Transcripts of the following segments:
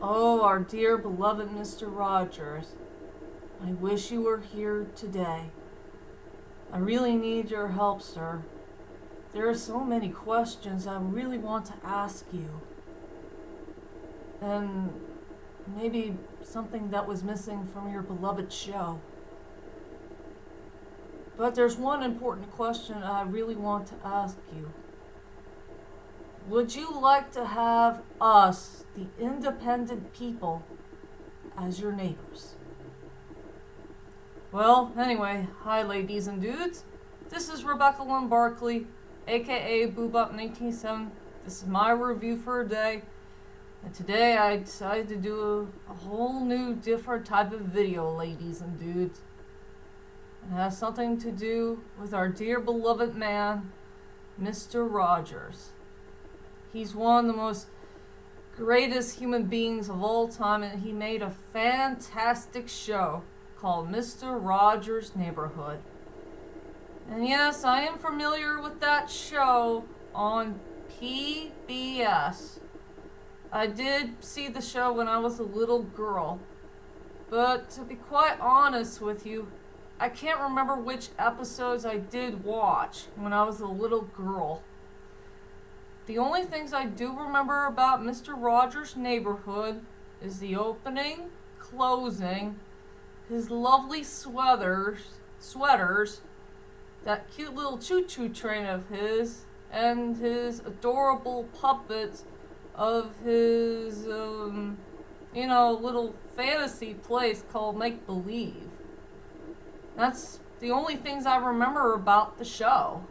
Oh, our dear beloved Mr. Rogers, I wish you were here today. I really need your help, sir. There are so many questions I really want to ask you. And maybe something that was missing from your beloved show. But there's one important question I really want to ask you. Would you like to have us, the independent people, as your neighbors? Well, anyway, hi ladies and dudes. This is Rebecca Lynn Barkley, aka Boobop197. This is my review for a day. And today I decided to do a whole new different type of video, ladies and dudes. It has something to do with our dear beloved man, Mr. Rogers. He's one of the most greatest human beings of all time, and he made a fantastic show called Mr. Rogers' Neighborhood. And yes, I am familiar with that show on PBS. I did see the show when I was a little girl, but to be quite honest with you, I can't remember which episodes I did watch when I was a little girl. The only things I do remember about Mr. Rogers' Neighborhood is the opening, closing, his lovely sweaters, that cute little choo-choo train of his, and his adorable puppets of his, little fantasy place called Make Believe. That's the only things I remember about the show.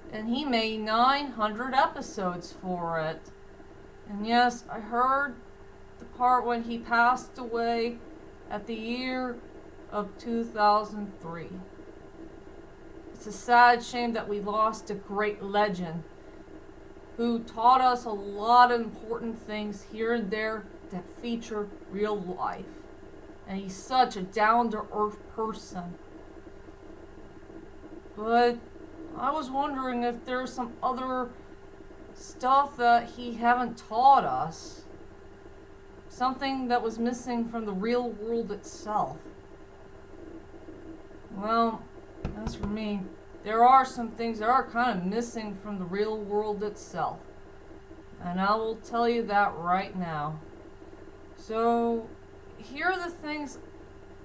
And he made 900 episodes for it. And yes, I heard the part when he passed away at the year of 2003. It's a sad shame that we lost a great legend who taught us a lot of important things here and there that feature real life. And he's such a down-to-earth person. But I was wondering if there's some other stuff that he haven't taught us. Something that was missing from the real world itself. Well, as for me, there are some things that are kind of missing from the real world itself. And I will tell you that right now. So, here are the things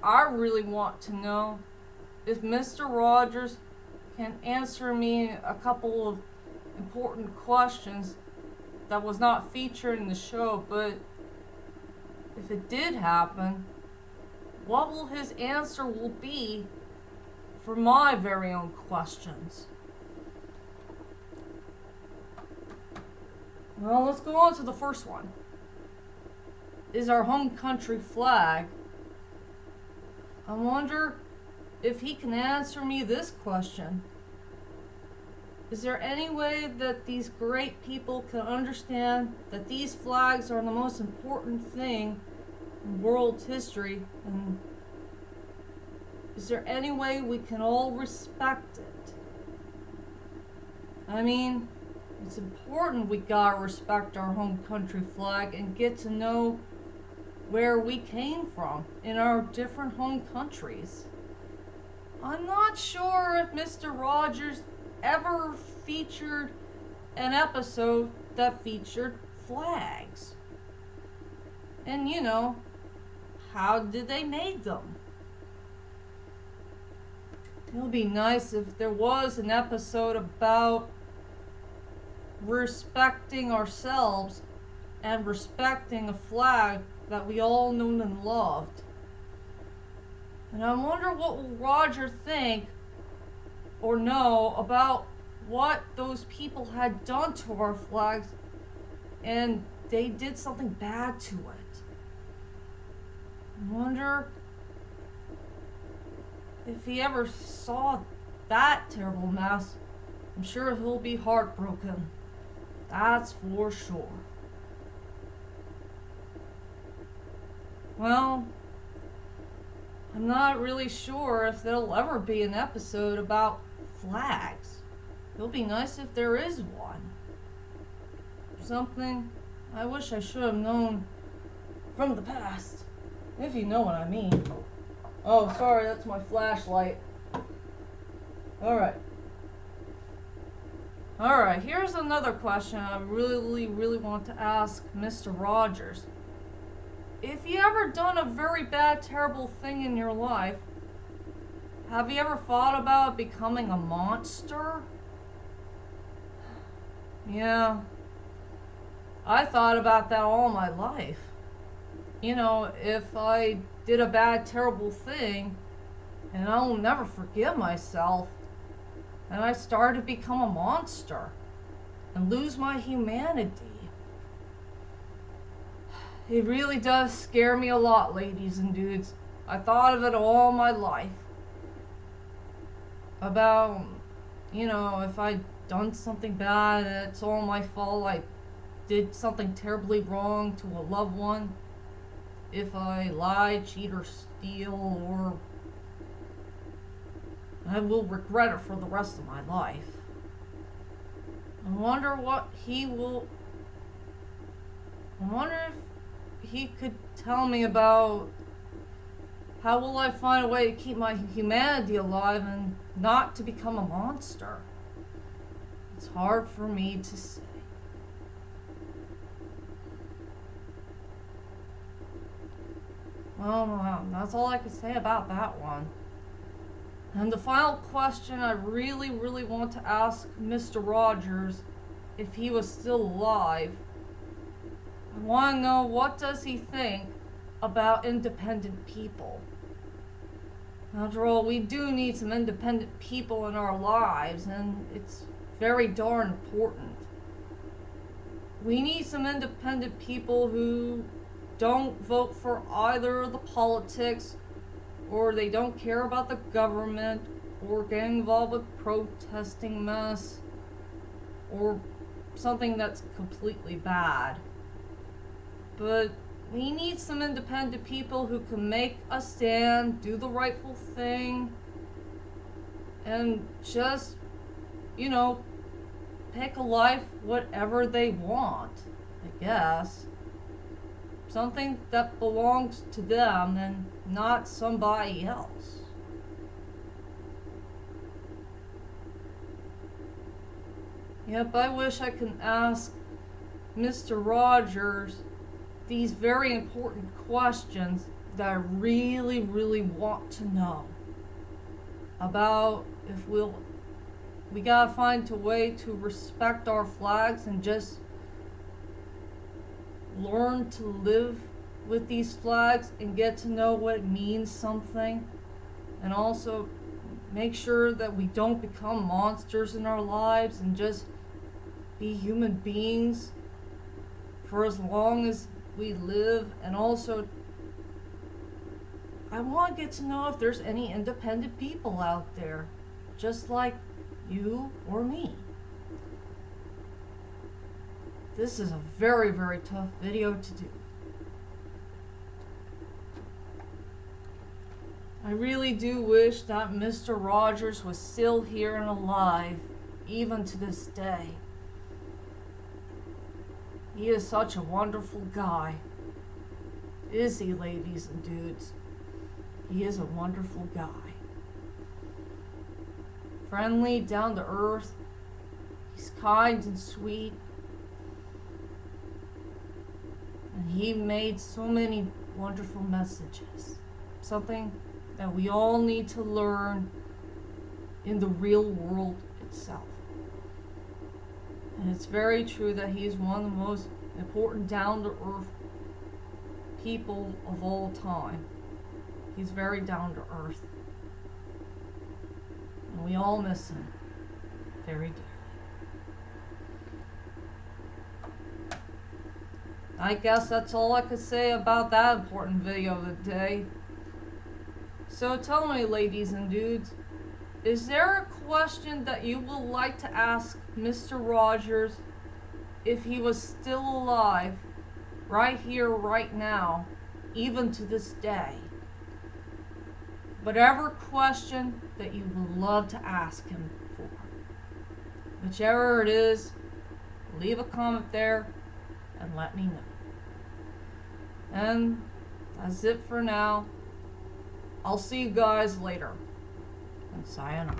I really want to know. If Mr. Rogers can answer me a couple of important questions that was not featured in the show, but if it did happen, what will his answer will be for my very own questions? Well, let's go on to the first one. Is our home country flag? I wonder if he can answer me this question. Is there any way that these great people can understand that these flags are the most important thing in world history? And is there any way we can all respect it? I mean, it's important we gotta respect our home country flag and get to know where we came from in our different home countries. I'm not sure if Mr. Rogers ever featured an episode that featured flags. And how did they make them? It would be nice if there was an episode about respecting ourselves and respecting a flag that we all knew and loved. And I wonder what will Roger think or know about what those people had done to our flags, and they did something bad to it. I wonder if he ever saw that terrible mess. I'm sure he'll be heartbroken. That's for sure. Well, I'm not really sure if there'll ever be an episode about flags. It'll be nice if there is one. Something I wish I should have known from the past, if you know what I mean. Oh, sorry, that's my flashlight. Alright. Alright, here's another question I really want to ask Mr. Rogers. If you ever done a very bad, terrible thing in your life, have you ever thought about becoming a monster? Yeah, I thought about that all my life. You know, if I did a bad, terrible thing, and I'll never forgive myself, and I started to become a monster and lose my humanity. It really does scare me a lot, ladies and dudes. I thought of it all my life. About, you know, if I'd done something bad, it's all my fault. I did something terribly wrong to a loved one. If I lie, cheat, or steal, or I will regret it for the rest of my life. I wonder if he could tell me about how will I find a way to keep my humanity alive and not to become a monster. It's hard for me to say. Well, that's all I can say about that one. And the final question I really want to ask Mr. Rogers, if he was still alive, I want to know, what does he think about independent people? After all, we do need some independent people in our lives, and it's very darn important. We need some independent people who don't vote for either the politics, or they don't care about the government, or get involved with protesting mess, or something that's completely bad. But we need some independent people who can make a stand, do the rightful thing, and just, you know, pick a life whatever they want, I guess. Something that belongs to them and not somebody else. Yep, I wish I could ask Mr. Rogers these very important questions that I really want to know about. If we gotta find a way to respect our flags and just learn to live with these flags and get to know what it means something, and also make sure that we don't become monsters in our lives and just be human beings for as long as we live. And also, I want to get to know if there's any independent people out there just like you or me. This is a very tough video to do. I really do wish that Mr. Rogers was still here and alive, even to this day. He is such a wonderful guy. Is he, ladies and dudes? He is a wonderful guy. Friendly, down to earth. He's kind and sweet. And he made so many wonderful messages. Something that we all need to learn in the real world itself. And it's very true that he's one of the most important down-to-earth people of all time. He's very down-to-earth. And we all miss him very dearly. I guess that's all I could say about that important video of the day. So tell me, ladies and dudes, is there a question that you would like to ask Mr. Rogers if he was still alive, right here, right now, even to this day? Whatever question that you would love to ask him for. Whichever it is, leave a comment there and let me know. And that's it for now. I'll see you guys later. And sayonara.